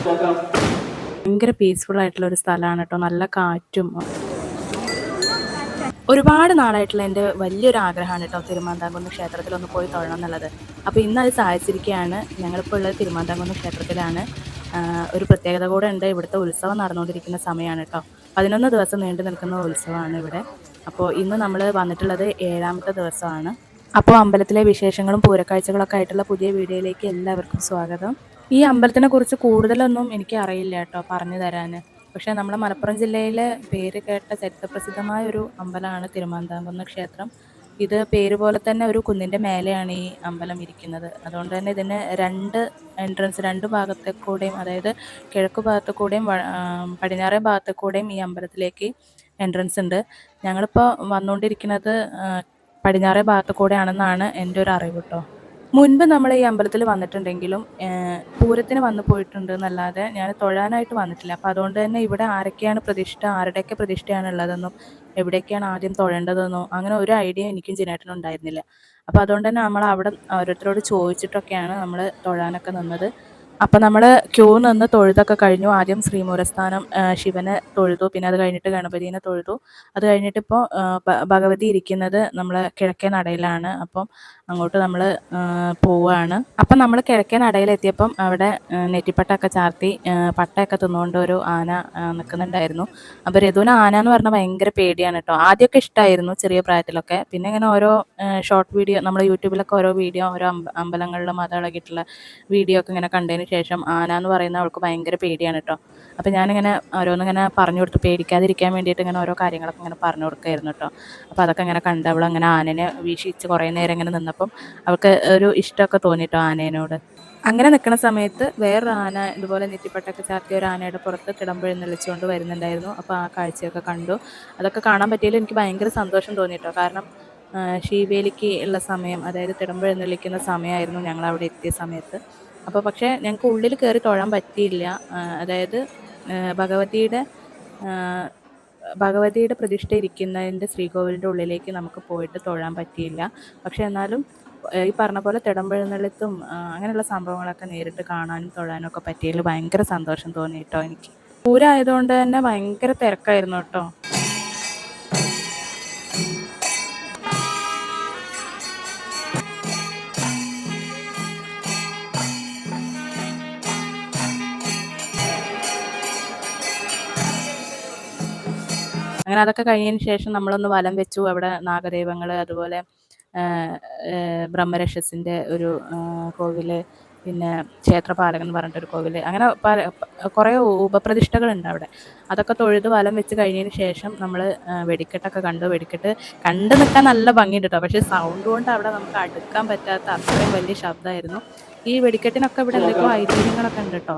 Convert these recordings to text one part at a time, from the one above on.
ഭയങ്കര പീസ്ഫുൾ ആയിട്ടുള്ള ഒരു സ്ഥലമാണ് കേട്ടോ. നല്ല കാറ്റും. ഒരുപാട് നാളായിട്ടുള്ള എൻ്റെ വലിയൊരു ആഗ്രഹമാണ് കേട്ടോ തിരുമാന്താംകുന്ന് ക്ഷേത്രത്തിലൊന്ന് പോയി തൊഴണം എന്നുള്ളത്. അപ്പോൾ ഇന്ന് അത് സാധിച്ചിരിക്കുകയാണ്. ഞങ്ങളിപ്പോൾ ഉള്ളത് തിരുമാന്താംകുന്ന് ക്ഷേത്രത്തിലാണ്. ഒരു പ്രത്യേകത കൂടെ ഉണ്ട്. ഇവിടുത്തെ ഉത്സവം നടന്നുകൊണ്ടിരിക്കുന്ന സമയമാണ് കേട്ടോ. 11 ദിവസം നീണ്ടു നിൽക്കുന്ന ഉത്സവമാണ് ഇവിടെ. അപ്പോൾ ഇന്ന് നമ്മൾ വന്നിട്ടുള്ളത് 7ാമത്തെ ദിവസമാണ്. അപ്പോൾ അമ്പലത്തിലെ വിശേഷങ്ങളും പൂരക്കാഴ്ചകളൊക്കെ ആയിട്ടുള്ള പുതിയ വീഡിയോയിലേക്ക് എല്ലാവർക്കും സ്വാഗതം. ഈ അമ്പലത്തിനെ കുറിച്ച് കൂടുതലൊന്നും എനിക്ക് അറിയില്ല കേട്ടോ പറഞ്ഞു തരാൻ. പക്ഷേ നമ്മുടെ മലപ്പുറം ജില്ലയിലെ പേര് കേട്ട ചരിത്രപ്രസിദ്ധമായ ഒരു അമ്പലമാണ് തിരുമാന്താംകുന്ന് ക്ഷേത്രം. ഇത് പേര് പോലെ തന്നെ ഒരു കുന്നിൻ്റെ മേലെയാണ് ഈ അമ്പലം ഇരിക്കുന്നത്. അതുകൊണ്ട് തന്നെ ഇതിന് 2 എൻട്രൻസ്, 2 ഭാഗത്തെ കൂടെയും, അതായത് കിഴക്ക് ഭാഗത്തു കൂടെയും പടിഞ്ഞാറേ ഭാഗത്തു കൂടെയും ഈ അമ്പലത്തിലേക്ക് എൻട്രൻസ് ഉണ്ട്. ഞങ്ങളിപ്പോൾ വന്നുകൊണ്ടിരിക്കുന്നത് പടിഞ്ഞാറേ ഭാഗത്തു കൂടെയാണെന്നാണ് എൻ്റെ ഒരു അറിവ് കേട്ടോ. മുൻപ് നമ്മൾ ഈ അമ്പലത്തിൽ വന്നിട്ടുണ്ടെങ്കിലും പൂരത്തിന് വന്നു പോയിട്ടുണ്ട് എന്നല്ലാതെ ഞാൻ തൊഴാനായിട്ട് വന്നിട്ടില്ല. അപ്പോൾ അതുകൊണ്ട് തന്നെ ഇവിടെ ആരൊക്കെയാണ് പ്രതിഷ്ഠ, ആരുടെയൊക്കെ പ്രതിഷ്ഠയാണ് ഉള്ളതെന്നും എവിടെയൊക്കെയാണ് ആദ്യം തൊഴേണ്ടതെന്നോ അങ്ങനെ ഒരു ഐഡിയ എനിക്കും ജിനേട്ടനും ഉണ്ടായിരുന്നില്ല. അപ്പോൾ അതുകൊണ്ട് തന്നെ നമ്മൾ അവിടെ ഓരോരുത്തരോട് ചോദിച്ചിട്ടൊക്കെയാണ് നമ്മൾ തൊഴാനൊക്കെ നിന്നത്. അപ്പം നമ്മൾ ക്യൂ നിന്ന് തൊഴുതൊക്കെ കഴിഞ്ഞു. ആദ്യം ശ്രീമൂലസ്ഥാനം ശിവനെ തൊഴുതു, പിന്നെ അത് കഴിഞ്ഞിട്ട് ഗണപതിനെ തൊഴുതു. അത് കഴിഞ്ഞിട്ട് ഇപ്പോൾ ഭഗവതി ഇരിക്കുന്നത് നമ്മൾ കിഴക്കേ നടയിലാണ്. അപ്പം അങ്ങോട്ട് നമ്മൾ പോവുകയാണ്. അപ്പം നമ്മൾ കിഴക്കേ നടയിലെത്തിയപ്പം അവിടെ നെറ്റിപ്പട്ടൊക്കെ ചാർത്തി പട്ടയൊക്കെ തിന്നുകൊണ്ട് ഒരു ആന നിൽക്കുന്നുണ്ടായിരുന്നു. അപ്പോൾ രഘുവിന് ആന എന്ന് പറഞ്ഞാൽ ഭയങ്കര പേടിയാണ് കേട്ടോ. ആദ്യമൊക്കെ ഇഷ്ടമായിരുന്നു ചെറിയ പ്രായത്തിലൊക്കെ. പിന്നെ ഇങ്ങനെ ഓരോ ഷോർട്ട് വീഡിയോ, നമ്മൾ യൂട്യൂബിലൊക്കെ ഓരോ വീഡിയോ, ഓരോ അമ്പലങ്ങളിലും മതമിളകിയിട്ടുള്ള വീഡിയോ ഒക്കെ ഇങ്ങനെ കണ്ടതിന് ശേഷം ആന എന്ന് പറയുന്ന അവൾക്ക് ഭയങ്കര പേടിയാണ് കേട്ടോ. അപ്പോൾ ഞാനിങ്ങനെ ഓരോന്നിങ്ങനെ പറഞ്ഞു കൊടുത്തു, പേടിക്കാതിരിക്കാൻ വേണ്ടിയിട്ട് ഇങ്ങനെ ഓരോ കാര്യങ്ങളൊക്കെ ഇങ്ങനെ പറഞ്ഞു കൊടുക്കുമായിരുന്നു കേട്ടോ. അപ്പോൾ അതൊക്കെ ഇങ്ങനെ കണ്ട് അവൾ അങ്ങനെ ആനനെ വീക്ഷിച്ച് കുറേ നേരം ഇങ്ങനെ നിന്നപ്പം അവൾക്ക് ഒരു ഇഷ്ടമൊക്കെ തോന്നിട്ടോ ആനേനോട്. അങ്ങനെ നിൽക്കുന്ന സമയത്ത് വേറൊരു ആന ഇതുപോലെ നെറ്റിപ്പട്ടൊക്കെ ചാർത്തിയ ഒരു ആനയുടെ പുറത്ത് തിടമ്പെഴുന്നള്ളിച്ചുകൊണ്ട് വരുന്നുണ്ടായിരുന്നു. അപ്പോൾ ആ കാഴ്ചയൊക്കെ കണ്ടു. അതൊക്കെ കാണാൻ പറ്റിയതിൽ എനിക്ക് ഭയങ്കര സന്തോഷം തോന്നിട്ടോ. കാരണം ശീവേലിക്ക് ഉള്ള സമയം, അതായത് തിടമ്പെഴുന്നള്ളിക്കുന്ന സമയമായിരുന്നു ഞങ്ങൾ അവിടെ എത്തിയ സമയത്ത്. അപ്പോൾ പക്ഷേ ഞങ്ങൾക്ക് ഉള്ളിൽ കയറി തൊഴാൻ പറ്റിയില്ല. അതായത് ഭഗവതിയുടെ പ്രതിഷ്ഠ ഇരിക്കുന്നതിൻ്റെ ശ്രീകോവിലിൻ്റെ ഉള്ളിലേക്ക് നമുക്ക് പോയിട്ട് തൊഴാൻ പറ്റിയില്ല. പക്ഷേ എന്നാലും ഈ പറഞ്ഞ പോലെ തിടമ്പെഴുന്നള്ളത്തും അങ്ങനെയുള്ള സംഭവങ്ങളൊക്കെ നേരിട്ട് കാണാനും തൊഴാനും ഒക്കെ പറ്റിയതിൽ ഭയങ്കര സന്തോഷം തോന്നി കേട്ടോ എനിക്ക്. പൂരമായതുകൊണ്ട് തന്നെ ഭയങ്കര തിരക്കായിരുന്നു കേട്ടോ. അങ്ങനെ അതൊക്കെ കഴിഞ്ഞതിന് ശേഷം നമ്മളൊന്ന് വലം വെച്ചു. അവിടെ നാഗദൈവങ്ങൾ, അതുപോലെ ബ്രഹ്മരക്ഷസിൻ്റെ ഒരു കോവിൽ, പിന്നെ ക്ഷേത്രപാലകൻ എന്ന് പറഞ്ഞിട്ടൊരു കോവിൽ, അങ്ങനെ കുറേ ഉപപ്രതിഷ്ഠകളുണ്ട് അവിടെ. അതൊക്കെ തൊഴുത് വലം വെച്ച് കഴിഞ്ഞതിന് ശേഷം നമ്മൾ വെടിക്കെട്ടൊക്കെ കണ്ടു. വെടിക്കെട്ട് കണ്ടു നിൽക്കാൻ നല്ല ഭംഗിയുണ്ട് കേട്ടോ. പക്ഷേ സൗണ്ട് കൊണ്ട് അവിടെ നമുക്ക് അടുക്കാൻ പറ്റാത്ത അത്രയും വലിയ ശബ്ദമായിരുന്നു. ഈ വെടിക്കെട്ടിനൊക്കെ ഇവിടെ എന്തൊക്കെയോ ഐതിഹ്യങ്ങളൊക്കെ ഉണ്ട് കേട്ടോ.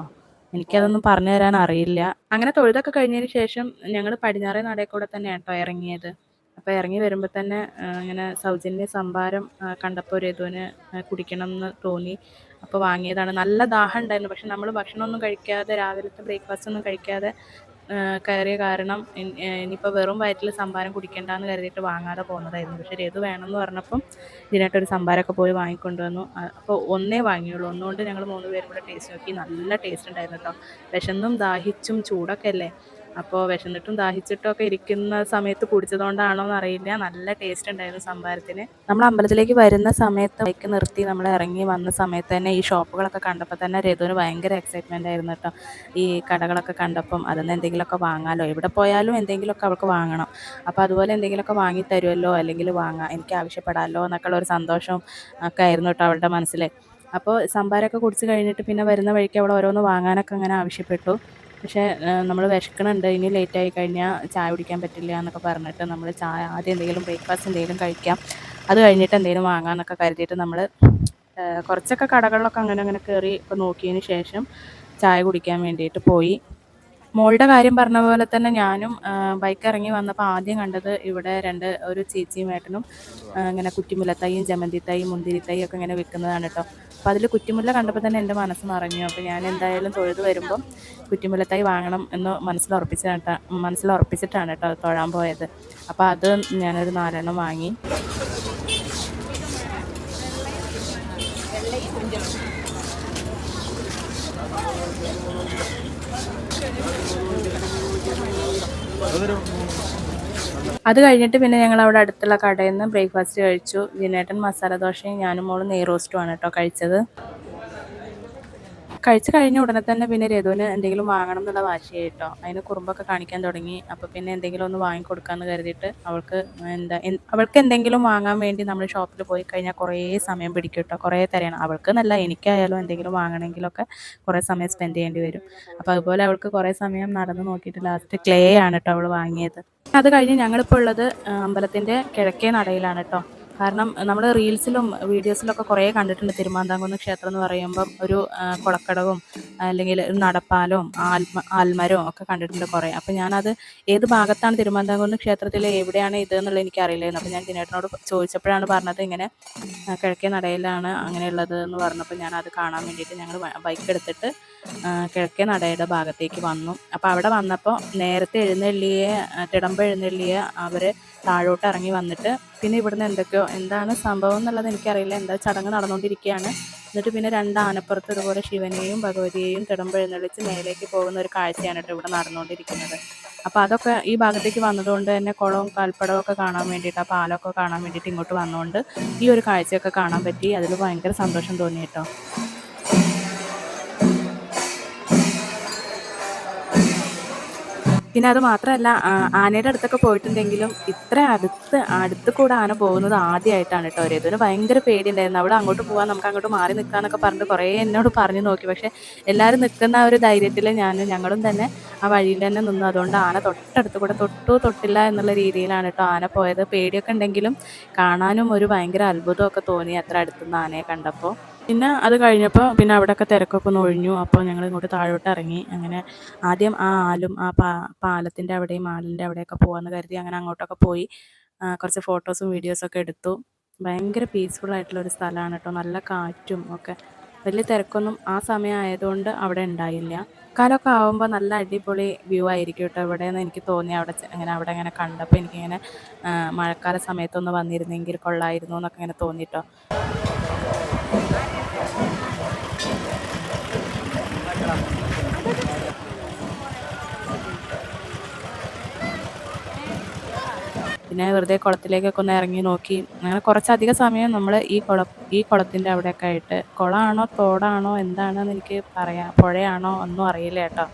എനിക്കതൊന്നും പറഞ്ഞു തരാൻ അറിയില്ല. അങ്ങനെ തൊഴുതൊക്കെ കഴിഞ്ഞതിന് ശേഷം ഞങ്ങൾ പടിഞ്ഞാറേ നടയിൽ കൂടെ തന്നെയാണ് കേട്ടോ ഇറങ്ങിയത്. അപ്പോൾ ഇറങ്ങി വരുമ്പോൾ തന്നെ ഇങ്ങനെ സൗജന്യ സംഭാരം കണ്ടപ്പോൾ ഒരു യദുവിന് കുടിക്കണം എന്ന് തോന്നി. അപ്പോൾ വാങ്ങിയതാണ്. നല്ല ദാഹം ഉണ്ടായിരുന്നു. പക്ഷെ നമ്മൾ ഭക്ഷണമൊന്നും കഴിക്കാതെ, രാവിലത്തെ ബ്രേക്ക്ഫാസ്റ്റ് ഒന്നും കഴിക്കാതെ കയറിയ കാരണം ഇനിയിപ്പോൾ വെറും വയറ്റിൽ സംഭാരം കുടിക്കേണ്ടെന്ന് കരുതിയിട്ട് വാങ്ങാതെ പോകുന്നതായിരുന്നു. പക്ഷേ രഘു വേണമെന്ന് പറഞ്ഞപ്പം ഇതിനായിട്ടൊരു സംഭാരമൊക്കെ പോയി വാങ്ങിക്കൊണ്ടുവന്നു. അപ്പോൾ ഒന്നേ വാങ്ങിയുള്ളൂ. ഒന്നുകൊണ്ട് ഞങ്ങൾ 3 പേരും കൂടെ ടേസ്റ്റ് നോക്കി. നല്ല ടേസ്റ്റ് ഉണ്ടായിരുന്നു കേട്ടോ. വിശന്നും ദാഹിച്ചും ചൂടൊക്കെ അല്ലേ, അപ്പോൾ വിശന്നിട്ടും ദാഹിച്ചിട്ടും ഒക്കെ ഇരിക്കുന്ന സമയത്ത് കുടിച്ചതുകൊണ്ടാണോ എന്നറിയില്ല, നല്ല ടേസ്റ്റ് ഉണ്ടായിരുന്നു സംഭാരത്തിന്. നമ്മൾ അമ്പലത്തിലേക്ക് വരുന്ന സമയത്ത് ബൈക്ക് നിർത്തി നമ്മൾ ഇറങ്ങി വന്ന സമയത്ത് തന്നെ ഈ ഷോപ്പുകളൊക്കെ കണ്ടപ്പോൾ തന്നെ രഘുവിന് ഭയങ്കര എക്സൈറ്റ്മെൻ്റ് ആയിരുന്നു കേട്ടോ. ഈ കടകളൊക്കെ കണ്ടപ്പം അതിൽ എന്തെങ്കിലുമൊക്കെ വാങ്ങാമല്ലോ, എവിടെ പോയാലും എന്തെങ്കിലുമൊക്കെ അവൾക്ക് വാങ്ങണം. അപ്പോൾ അതുപോലെ എന്തെങ്കിലുമൊക്കെ വാങ്ങി തരുമല്ലോ, അല്ലെങ്കിൽ വാങ്ങാം, എനിക്ക് ആവശ്യപ്പെടാമല്ലോ എന്നൊക്കെ ഉള്ള ഒരു സന്തോഷം ഒക്കെ ആയിരുന്നു കേട്ടോ അവളുടെ മനസ്സിൽ. അപ്പോൾ സംഭാരമൊക്കെ കുടിച്ച് കഴിഞ്ഞിട്ട് പിന്നെ വരുന്ന വഴിക്ക് അവൾ ഓരോന്ന് വാങ്ങാനൊക്കെ അങ്ങനെ ആവശ്യപ്പെട്ടു. പക്ഷേ നമ്മൾ വിശക്കണുണ്ട്, ഇനി ലേറ്റായി കഴിഞ്ഞാൽ ചായ കുടിക്കാൻ പറ്റില്ല എന്നൊക്കെ പറഞ്ഞിട്ട് നമ്മൾ ചായ ആദ്യം എന്തെങ്കിലും ബ്രേക്ക്ഫാസ്റ്റ് എന്തെങ്കിലും കഴിക്കാം, അത് കഴിഞ്ഞിട്ട് എന്തെങ്കിലും വാങ്ങാമെന്നൊക്കെ കരുതിയിട്ട് നമ്മൾ കുറച്ചൊക്കെ കടകളിലൊക്കെ അങ്ങനെ കയറി ഒക്കെ നോക്കിയതിന് ശേഷം ചായ കുടിക്കാൻ വേണ്ടിയിട്ട് പോയി. മോളുടെ കാര്യം പറഞ്ഞ പോലെ തന്നെ ഞാനും ബൈക്ക് ഇറങ്ങി വന്നപ്പോൾ ആദ്യം കണ്ടത് ഇവിടെ ഒരു ചേച്ചിയും ഏട്ടനും ഇങ്ങനെ കുറ്റിമുല്ലത്തൈയും ജമന്തിത്തൈയും മുന്തിരിത്തൈയും ഒക്കെ ഇങ്ങനെ വിൽക്കുന്നതാണ് കേട്ടോ. അപ്പോൾ അതിൽ കുറ്റിമുല്ല കണ്ടപ്പോൾ തന്നെ എൻ്റെ മനസ്സ് നിറഞ്ഞു. അപ്പോൾ ഞാൻ എന്തായാലും തൊഴുത് വരുമ്പം കുറ്റിമുല്ലത്തൈ വാങ്ങണം എന്ന് മനസ്സിലുറപ്പിച്ചിട്ടാണ് കേട്ടോ തൊഴാൻ പോയത്. അപ്പോൾ അത് ഞാനൊരു 4 എണ്ണം വാങ്ങി. അത് കഴിഞ്ഞിട്ട് പിന്നെ ഞങ്ങൾ അവിടെ അടുത്തുള്ള കടയിൽ നിന്ന് ബ്രേക്ക്ഫാസ്റ്റ് കഴിച്ചു. വിനേട്ടൻ മസാല ദോശയും ഞാനും മോളും നെയ് റോസ്റ്റുമാണ് കേട്ടോ കഴിച്ചത്. കഴിച്ച് കഴിഞ്ഞ ഉടനെ തന്നെ പിന്നെ രഘുവിന് എന്തെങ്കിലും വാങ്ങണം എന്നുള്ള വാശിയായിട്ടോ. അതിന് കുറുമ്പൊക്കെ കാണിക്കാൻ തുടങ്ങി. അപ്പോൾ പിന്നെ എന്തെങ്കിലും ഒന്ന് വാങ്ങിക്കൊടുക്കാമെന്ന് കരുതിയിട്ട് അവൾക്ക് എന്തെങ്കിലും വാങ്ങാൻ വേണ്ടി നമ്മൾ ഷോപ്പിൽ പോയി കഴിഞ്ഞാൽ കുറേ സമയം പിടിക്കും കേട്ടോ. കുറേ തിരയണം. അവൾക്ക് എന്നല്ല, എനിക്കായാലും എന്തെങ്കിലും വാങ്ങണമെങ്കിലൊക്കെ കുറേ സമയം സ്പെൻഡ് ചെയ്യേണ്ടി വരും. അപ്പോൾ അതുപോലെ അവൾക്ക് കുറേ സമയം നടന്ന് നോക്കിയിട്ട് ലാസ്റ്റ് ക്ലേ ആണ് കേട്ടോ അവൾ വാങ്ങിയത്. അത് കഴിഞ്ഞ് ഞങ്ങളിപ്പോൾ ഉള്ളത് അമ്പലത്തിൻ്റെ കിഴക്കേ നടയിലാണ് കേട്ടോ. കാരണം നമ്മൾ റീൽസിലും വീഡിയോസിലൊക്കെ കുറേ കണ്ടിട്ടുണ്ട് തിരുമാന്താംകുന്ന് ക്ഷേത്രം എന്ന് പറയുമ്പം ഒരു കുളക്കടവും അല്ലെങ്കിൽ ഒരു നടപ്പാലവും ആൽമരവും ഒക്കെ കണ്ടിട്ടുണ്ട് കുറേ. അപ്പോൾ ഞാനത് ഏത് ഭാഗത്താണ് തിരുമാന്താംകുന്ന് ക്ഷേത്രത്തിൽ എവിടെയാണ് ഇത് എന്നുള്ളത് എനിക്കറിയില്ലായിരുന്നു. അപ്പോൾ ഞാൻ ദിനേട്ടനോട് ചോദിച്ചപ്പോഴാണ് പറഞ്ഞത് ഇങ്ങനെ കിഴക്കേ നടയിലാണ് അങ്ങനെയുള്ളത് എന്ന് പറഞ്ഞപ്പോൾ ഞാനത് കാണാൻ വേണ്ടിയിട്ട് ഞങ്ങൾ ബൈക്ക് എടുത്തിട്ട് കിഴക്കേ നടയുടെ ഭാഗത്തേക്ക് വന്നു. അപ്പോൾ അവിടെ വന്നപ്പോൾ നേരത്തെ തിടമ്പ് എഴുന്നള്ളിയ അവർ താഴോട്ട് ഇറങ്ങി വന്നിട്ട് പിന്നെ ഇവിടുന്ന് എന്താണ് സംഭവം എന്നുള്ളത് എനിക്കറിയില്ല. എന്താ ചടങ്ങ് നടന്നുകൊണ്ടിരിക്കുകയാണ്. എന്നിട്ട് പിന്നെ 2 ആനപ്പുറത്ത് ഇതുപോലെ ശിവനെയും ഭഗവതിയെയും തിടമ്പ് എഴുന്നള്ളിച്ച് മേലേക്ക് പോകുന്ന ഒരു കാഴ്ചയാണ് കേട്ടോ ഇവിടെ നടന്നുകൊണ്ടിരിക്കുന്നത്. അപ്പോൾ അതൊക്കെ ഈ ഭാഗത്തേക്ക് വന്നതുകൊണ്ട് തന്നെ കുളവും കാൽപ്പടവും ഒക്കെ കാണാൻ വേണ്ടിയിട്ട്, ആ പാലമൊക്കെ കാണാൻ വേണ്ടിയിട്ട് ഇങ്ങോട്ട് വന്നുകൊണ്ട് ഈ ഒരു കാഴ്ചയൊക്കെ കാണാൻ പറ്റി. അതിൽ ഭയങ്കര സന്തോഷം തോന്നി കേട്ടോ. പിന്നെ അത് മാത്രമല്ല, ആനയുടെ അടുത്തൊക്കെ പോയിട്ടുണ്ടെങ്കിലും ഇത്ര അടുത്ത് കൂടെ ആന പോകുന്നത് ആദ്യമായിട്ടാണ് കേട്ടോ. ഇതിന് ഭയങ്കര പേടിയുണ്ടായിരുന്നു. അവിടെ അങ്ങോട്ട് പോകാൻ, നമുക്ക് അങ്ങോട്ട് മാറി നിൽക്കാന്നൊക്കെ പറഞ്ഞിട്ട് കുറേ എന്നോട് പറഞ്ഞു നോക്കി. പക്ഷേ എല്ലാവരും നിൽക്കുന്ന ആ ഒരു ധൈര്യത്തിൽ ഞങ്ങളും തന്നെ ആ വഴിയിൽ തന്നെ നിന്നു. അതുകൊണ്ട് ആന തൊട്ടടുത്ത് കൂടെ തൊട്ടില്ല എന്നുള്ള രീതിയിലാണ് കേട്ടോ ആന പോയത്. പേടിയൊക്കെ ഉണ്ടെങ്കിലും കാണാനും ഒരു ഭയങ്കര അത്ഭുതമൊക്കെ തോന്നി അത്ര അടുത്തുനിന്ന് ആനയെ കണ്ടപ്പോൾ. പിന്നെ അത് കഴിഞ്ഞപ്പോൾ പിന്നെ അവിടെയൊക്കെ തിരക്കൊക്കെ ഒന്ന് ഒഴിഞ്ഞു. അപ്പോൾ ഞങ്ങൾ ഇങ്ങോട്ട് താഴോട്ട് ഇറങ്ങി. അങ്ങനെ ആദ്യം ആ ആലും ആ പാലത്തിൻ്റെ അവിടെയും ആലിൻ്റെ അവിടെയൊക്കെ പോകാമെന്ന് കരുതി അങ്ങനെ അങ്ങോട്ടൊക്കെ പോയി കുറച്ച് ഫോട്ടോസും വീഡിയോസൊക്കെ എടുത്തു. ഭയങ്കര പീസ്ഫുൾ ആയിട്ടുള്ളൊരു സ്ഥലമാണ് കേട്ടോ. നല്ല കാറ്റും ഒക്കെ. വലിയ തിരക്കൊന്നും ആ സമയം ആയതുകൊണ്ട് അവിടെ ഉണ്ടായില്ല. കാലമൊക്കെ ആകുമ്പോൾ നല്ല അടിപൊളി വ്യൂ ആയിരിക്കും കേട്ടോ ഇവിടെ എന്ന് എനിക്ക് തോന്നി. അവിടെ ഇങ്ങനെ കണ്ടപ്പോൾ എനിക്കിങ്ങനെ മഴക്കാല സമയത്തൊന്ന് വന്നിരുന്നെങ്കിൽ കൊള്ളായിരുന്നു എന്നൊക്കെ ഇങ്ങനെ തോന്നിട്ടോ. പിന്നെ വെറുതെ കുളത്തിലേക്കൊക്കെ ഒന്ന് ഇറങ്ങി നോക്കി. അങ്ങനെ കുറച്ചധികം സമയം നമ്മൾ ഈ കുളത്തിൻ്റെ അവിടെയൊക്കെ ആയിട്ട്, കുളമാണോ തോടാണോ എന്താണെന്ന് എനിക്ക് പുഴയാണോ ഒന്നും അറിയില്ല കേട്ടോ.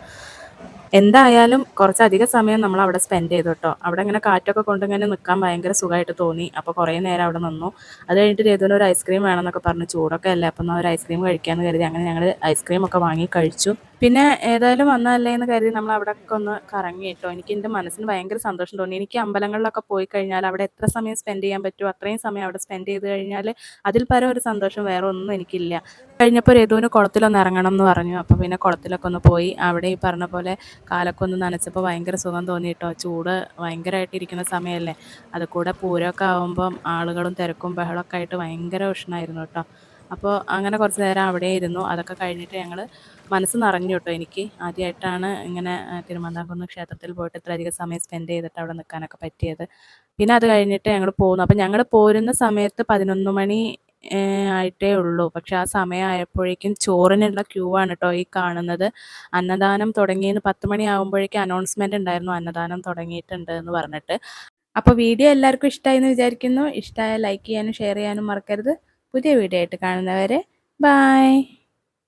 എന്തായാലും കുറച്ചധികം സമയം നമ്മൾ അവിടെ സ്പെൻഡ് ചെയ്തു കേട്ടോ. അവിടെ ഇങ്ങനെ കാറ്റൊക്കെ കൊണ്ട് ഇങ്ങനെ നിൽക്കാൻ ഭയങ്കര സുഖമായിട്ട് തോന്നി. അപ്പോൾ കുറേ നേരം അവിടെ നിന്നു. അത് കഴിഞ്ഞിട്ട് രേതുവിന് ഒരു ഐസ്ക്രീം വേണമെന്നൊക്കെ പറഞ്ഞു. ചൂടൊക്കെ അല്ലേ, അപ്പം ഒരു ഐസ്ക്രീം കഴിക്കാമെന്ന് കരുതി അങ്ങനെ ഞങ്ങൾ ഐസ്ക്രീമൊക്കെ വാങ്ങി കഴിച്ചു. പിന്നെ ഏതായാലും വന്നതല്ലേ എന്ന് കരുതി നമ്മൾ അവിടെയൊക്കെ ഒന്ന് കറങ്ങി കേട്ടോ. എനിക്ക് എൻ്റെ മനസ്സിന് ഭയങ്കര സന്തോഷം തോന്നി. എനിക്ക് അമ്പലങ്ങളിലൊക്കെ പോയി കഴിഞ്ഞാൽ അവിടെ എത്ര സമയം സ്പെൻഡ് ചെയ്യാൻ പറ്റുമോ അത്രയും സമയം അവിടെ സ്പെൻഡ് ചെയ്ത് കഴിഞ്ഞാൽ അതിൽ പരം ഒരു സന്തോഷം വേറെ ഒന്നും എനിക്കില്ല. കഴിഞ്ഞപ്പോൾ രേതുവിന് കുളത്തിലൊന്ന് ഇറങ്ങണം എന്ന് പറഞ്ഞു. അപ്പോൾ പിന്നെ കുളത്തിലൊക്കെ ഒന്ന് പോയി. അവിടെ ഈ പറഞ്ഞ പോലെ കാലൊക്കെ ഒന്ന് നനച്ചപ്പോൾ ഭയങ്കര സുഖം തോന്നി കേട്ടോ. ചൂട് ഭയങ്കരമായിട്ട് ഇരിക്കുന്ന സമയമല്ലേ, അത് കൂടെ പൂരമൊക്കെ ആകുമ്പം ആളുകളും തിരക്കും ബഹളമൊക്കെ ആയിട്ട് ഭയങ്കര ഉഷ്ണമായിരുന്നു കേട്ടോ. അപ്പോൾ അങ്ങനെ കുറച്ച് നേരം അവിടെ ഇരുന്നു. അതൊക്കെ കഴിഞ്ഞിട്ട് ഞങ്ങൾ മനസ്സ് നിറഞ്ഞു കേട്ടോ. എനിക്ക് ആദ്യമായിട്ടാണ് ഇങ്ങനെ തിരുമാന്താംകുന്ന് ക്ഷേത്രത്തിൽ പോയിട്ട് ഇത്രയധികം സമയം സ്പെൻഡ് ചെയ്തിട്ട് അവിടെ നിൽക്കാനൊക്കെ പറ്റിയത്. പിന്നെ അത് കഴിഞ്ഞിട്ട് ഞങ്ങൾ പോന്നു. അപ്പം ഞങ്ങൾ പോരുന്ന സമയത്ത് 11 മണി ആയിട്ടേ ഉള്ളൂ. പക്ഷെ ആ സമയമായപ്പോഴേക്കും ചോറിനുള്ള ക്യൂ ആണ് കേട്ടോ ഈ കാണുന്നത്. അന്നദാനം തുടങ്ങിയെന്ന് 10 മണി ആകുമ്പോഴേക്കും അനൗൺസ്മെൻറ്റ് ഉണ്ടായിരുന്നു, അന്നദാനം തുടങ്ങിയിട്ടുണ്ട് എന്ന് പറഞ്ഞിട്ട്. അപ്പോൾ വീഡിയോ എല്ലാവർക്കും ഇഷ്ടമായി എന്ന് വിചാരിക്കുന്നു. ഇഷ്ടമായ ലൈക്ക് ചെയ്യാനും ഷെയർ ചെയ്യാനും മറക്കരുത്. പുതിയ വീഡിയോ ആയിട്ട് കാണുന്നവരെ ബൈ.